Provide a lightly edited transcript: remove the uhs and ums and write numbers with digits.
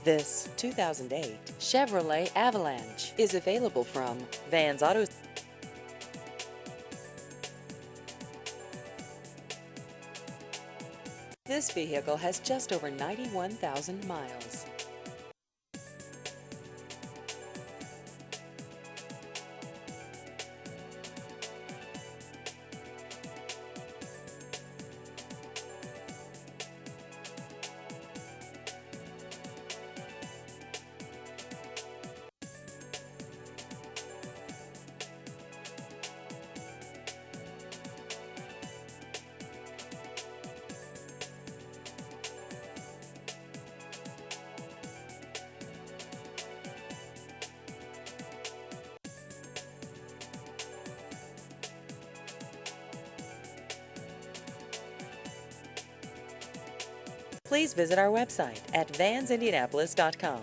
This 2008 Chevrolet Avalanche is available from Vans Auto. This vehicle has just over 91,000 miles. Please visit our website at vansindianapolis.com.